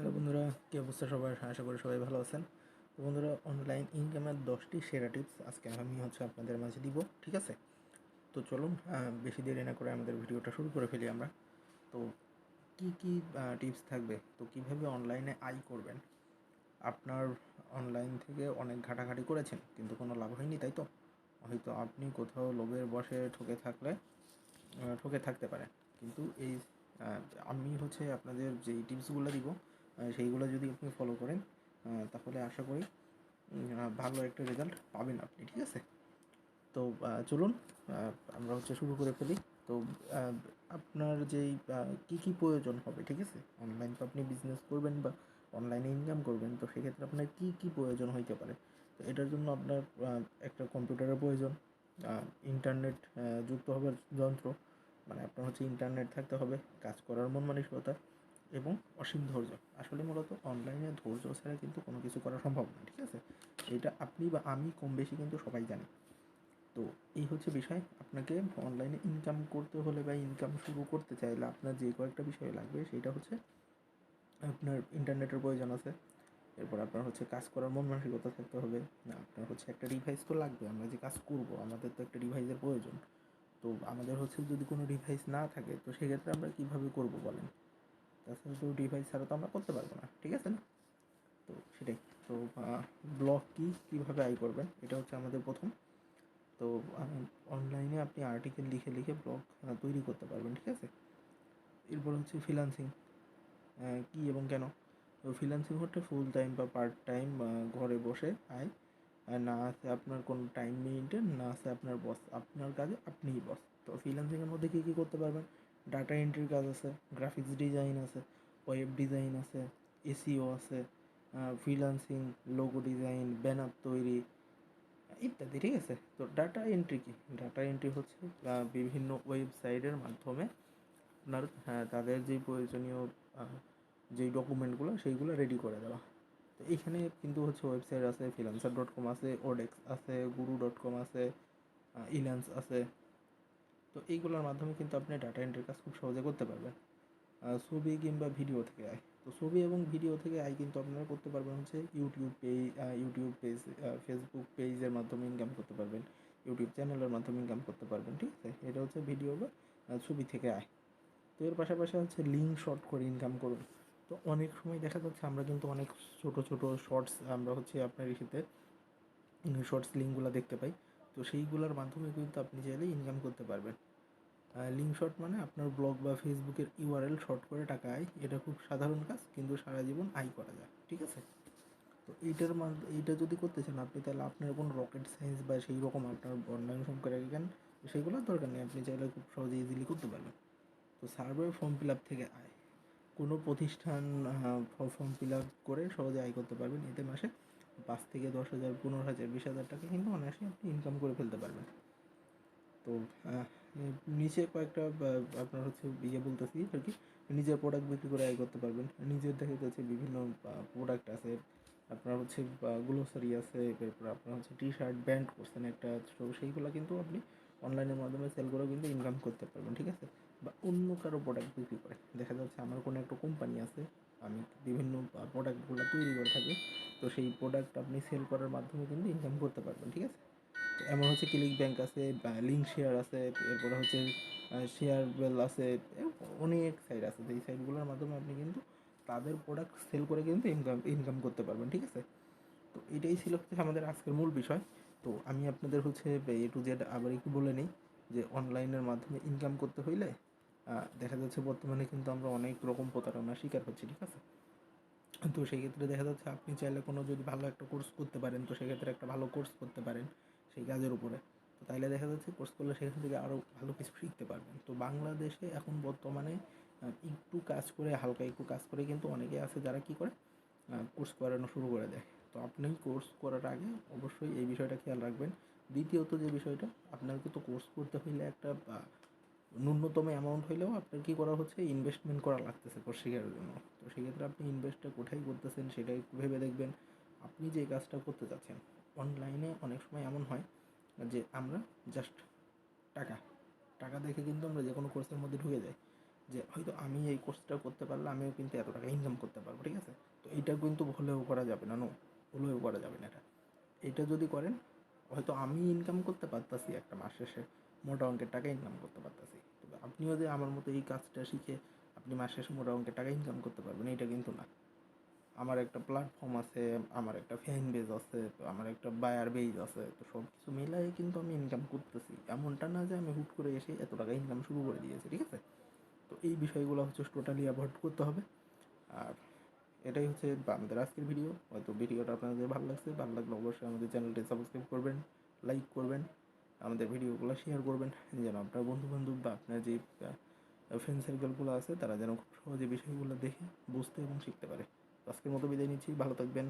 Hello বন্ধুরা, কী অবস্থা সবার? আশা করি সবাই ভালো আছেন। তো বন্ধুরা, অনলাইন ইনকামের 10টি সেরা টিপস আজকে আমি আপনাদের মাঝে দিব, ঠিক আছে? তো চলুন বেশি দেরি না করে আমাদের ভিডিওটা শুরু করে ফেলি আমরা। তো কী টিপস থাকবে, তো কীভাবে অনলাইনে আয় করবেন। আপনার অনলাইন থেকে অনেক ঘাটাঘাটি করেছেন কিন্তু কোনো লাভ হয়নি, তাই তো? হয়তো আপনি কোথাও লোভের বশে ঠকে থাকতে পারে, কিন্তু আমি আপনাদের যেই টিপসগুলো দিব সেইগুলো যদি আপনি ফলো করেন তাহলে আশা করি ভালো একটা রেজাল্ট পাবেন আপনি, ঠিক আছে? তো চলুন আমরা শুরু করে ফেলি। তো আহ, আপনার যেই কী প্রয়োজন হবে, ঠিক আছে? অনলাইন তো আপনি বিজনেস করবেন বা অনলাইনে ইনকাম করবেন, তো সেক্ষেত্রে আপনার কী প্রয়োজন হইতে পারে। তো এটার জন্য আপনার একটা কম্পিউটারের প্রয়োজন, ইন্টারনেট যুক্ত হবার যন্ত্র, মানে আপনার ইন্টারনেট থাকতে হবে, কাজ করার মন মানসিকতা এবং অসীম ধৈর্য। আসলে মূলত অনলাইনে ধৈর্য ছাড়া কিন্তু কোনো কিছু করা সম্ভব না, ঠিক আছে? এটা আপনি বা আমি কম বেশি কিন্তু সবাই জানি। তো এই বিষয়। আপনাকে অনলাইনে ইনকাম করতে হলে বা ইনকাম শুরু করতে চাইলে আপনার যে কয়েকটা বিষয় লাগবে, সেটা আপনার ইন্টারনেটের প্রয়োজন আছে। এরপর আপনার কাজ করার মন মানসিকতা থাকতে হবে। আপনার একটা ডিভাইস তো লাগবে। আমরা যে কাজ করব, আমাদের তো একটা ডিভাইসের প্রয়োজন। তো আমাদের যদি কোনো ডিভাইস না থাকে, তো সেক্ষেত্রে আমরা কীভাবে করব বলেন? তাছাড়া তো ডিভাইস ছাড়া তো আমরা করতে পারবো না, ঠিক আছে না? তো সেটাই। তো ব্লগ কীভাবে আয় করবেন, এটা আমাদের প্রথম। তো অনলাইনে আপনি আর্টিকেল লিখে লিখে ব্লগ তৈরি করতে পারবেন, ঠিক আছে? এরপর ফ্রিল্যান্সিং, কী এবং কেন? তো ফ্রিল্যান্সিং ফুল টাইম বা পার্ট টাইম ঘরে বসে আয়। না আছে আপনার কোনো টাইম মেনটেন, না আছে আপনার বস, আপনার কাজে আপনিই বস। তো ফ্রিল্যান্সিংয়ের মধ্যে কী করতে পারবেন? ডাটা এন্ট্রির কাজ আছে, গ্রাফিক্স ডিজাইন আছে, ওয়েব ডিজাইন আছে, এসইও আছে, ফ্রিল্যান্সিং, লোগো ডিজাইন, ব্যানার তৈরি ইত্যাদি, ঠিক আছে? তো ডাটা এন্ট্রি কী? ডাটা এন্ট্রি বিভিন্ন ওয়েবসাইটের মাধ্যমে আপনার তাদের যেই প্রয়োজনীয় যেই ডকুমেন্টগুলো সেইগুলো রেডি করে দেওয়া। তো এখানে কিন্তু ওয়েবসাইট আছে, freelancer.com আছে, ওডেক্স আছে, guru.com আছে, ইল্যান্স আছে। তো এইগুলোর মাধ্যমে কিন্তু আপনি ডাটা এন্ট্রির কাজ খুব সহজে করতে পারবেন। ছবি কিংবা ভিডিও থেকে আয়। তো ছবি এবং ভিডিও থেকে আয় কিন্তু আপনারা করতে পারবেন ইউটিউব পেজ, ফেসবুক পেজের মাধ্যমে ইনকাম করতে পারবেন, ইউটিউব চ্যানেলের মাধ্যমে ইনকাম করতে পারবেন, ঠিক আছে? এটা ভিডিও বা ছবি থেকে আয়। তো এর পাশাপাশি লিঙ্ক শর্ট করে ইনকাম করুন। তো অনেক সময় দেখা যাচ্ছে আমরা কিন্তু অনেক ছোট ছোট শর্টস আমরা আপনার শর্টস লিঙ্কগুলো দেখতে পাই। তো সেইগুলোর মাধ্যমে কিন্তু আপনি চাইলে ইনকাম করতে পারবেন। লিঙ্ক শর্ট মানে আপনার ব্লগ বা ফেসবুকের ইউআরএল শর্ট করে টাকা আয়। এটা খুব সাধারণ কাজ, কিন্তু সারা জীবন আয় করা যায়, ঠিক আছে? তো এইটা যদি করতে চান আপনি, তাহলে আপনার কোনো রকেট সায়েন্স বা সেই রকম আপনার অনলাইন সম্পর্কে জ্ঞান সেগুলোর দরকার নেই। আপনি চাইলে খুব সহজে ইজিলি করতে পারবেন। তো সার্ভে ফর্ম ফিল আপ থেকে আয়। কোনো প্রতিষ্ঠান ফর্ম ফিল আপ করে সহজে আয় করতে পারবেন। এতে মাসে 5 থেকে 10,000, 15,000, 20,000 টাকা কিন্তু অনায়াসে আপনি ইনকাম করে ফেলতে পারবেন। তো নিচে কয়েকটা আপনার বলতেছি আর কি। নিজের প্রোডাক্ট বিক্রি করে আয় করতে পারবেন। নিজের দেখা যাচ্ছে বিভিন্ন প্রোডাক্ট আছে, আপনার গ্লোসারি আছে, এরপর আপনার টি শার্ট ব্র্যান্ড করছেন একটা, তো সেইগুলো কিন্তু আপনি অনলাইনের মাধ্যমে সেল করেও কিন্তু ইনকাম করতে পারবেন, ঠিক আছে? বা অন্য কারো প্রোডাক্ট বিক্রি করে, দেখা যাচ্ছে আমার কোনো একটা কোম্পানি আছে, আমি বিভিন্ন প্রোডাক্টগুলো তৈরি করে থাকি, তো সেই প্রোডাক্ট আপনি সেল করার মাধ্যমে কিন্তু ইনকাম করতে পারবেন, ঠিক আছে? এমন ক্লিক ব্যাংক আছে, লিঙ্ক শেয়ার আছে, এরপরে শেয়ার বেল আছে, অনেক সাইট আছে। তো এই সাইটগুলোর মাধ্যমে আপনি কিন্তু তাদের প্রোডাক্ট সেল করে কিন্তু ইনকাম করতে পারবেন, ঠিক আছে? তো এটাই ছিল আমাদের আজকের মূল বিষয়। তো আমি আপনাদের A to Z আবার একটু বলে নিই যে অনলাইনের মাধ্যমে ইনকাম করতে হইলে দেখা যাচ্ছে বর্তমানে কিন্তু আমরা অনেক রকম প্রতারণার শিকার হচ্ছি, ঠিক আছে? তো সেই ক্ষেত্রে দেখা যাচ্ছে আপনি চাইলে কোনো যদি ভালো একটা কোর্স করতে পারেন, তো সেক্ষেত্রে একটা ভালো কোর্স করতে পারেন সেই কাজের উপরে। তো তাইলে দেখা যাচ্ছে কোর্স করলে সেখান থেকে আরও ভালো কিছু শিখতে পারবেন। তো বাংলাদেশে এখন বর্তমানে একটু কাজ করে, হালকা একটু কাজ করে কিন্তু অনেকে আছে যারা কী করে কোর্স করানো শুরু করে দেয়। তো আপনি কোর্স করার আগে অবশ্যই এই বিষয়টা খেয়াল রাখবেন। দ্বিতীয়ত যে বিষয়টা, আপনাকে তো কোর্স করতে হইলে একটা ন্যূনতম অ্যামাউন্ট হইলেও আপনার কী করা ইনভেস্টমেন্ট করা লাগতেছে কোর্স শেখার জন্য। তো সেক্ষেত্রে আপনি ইনভেস্টটা কোথায় করতেছেন সেটা একটু ভেবে দেখবেন। আপনি যে কাজটা করতে চাচ্ছেন, অনলাইনে অনেক সময় এমন হয় যে আমরা জাস্ট টাকা টাকা দেখে কিন্তু আমরা যে কোনো কোর্সের মধ্যে ঢুকে যাই। যে হয়তো আমি এই কোর্সটা করতে পারলে আমিও কিন্তু এত টাকা ইনকাম করতে পারবো, ঠিক আছে? তো এইটা কিন্তু ভুলেও করা যাবে না, ভুলেও করা যাবে না এটা যদি করেন হয়তো আমি ইনকাম করতে পারতাছি একটা মাস শেষে মোটা অঙ্কের টাকা ইনকাম করতে পারতাছি, তবে আপনিও যে আমার মতো এই কাজটা শিখে আপনি মাস শেষে মোটা অঙ্কের টাকা ইনকাম করতে পারবেন এটা কিন্তু না। আমার একটা প্ল্যাটফর্ম আছে, আমার একটা ফ্যান বেজ আছে, তো আমার একটা বায়ার বেজ আছে, তো সব কিছু মিলাই কিন্তু আমি ইনকাম করতেছি। এমনটা না যে আমি হুট করে এসে এত টাকা ইনকাম শুরু করে দিয়েছি, ঠিক আছে? তো এই বিষয়গুলো হচ্ছে টোটালি অ্যাভয়েড করতে হবে। আর এটাই হচ্ছে আমাদের আজকের ভিডিও। হয়তো ভিডিওটা আপনাদের ভালো লাগছে, ভালো লাগলে অবশ্যই আমাদের চ্যানেলটি সাবস্ক্রাইব করবেন, লাইক করবেন, আমাদের ভিডিওগুলো শেয়ার করবেন, যেন আপনার বন্ধুবান্ধব বা আপনার যে ফ্রেন্ড সার্কেলগুলো আছে তারা যেন খুব সহজে বিষয়গুলো দেখে বুঝতে এবং শিখতে পারে। আজকের মতো বিদায় নিচ্ছি, ভালো থাকবেন।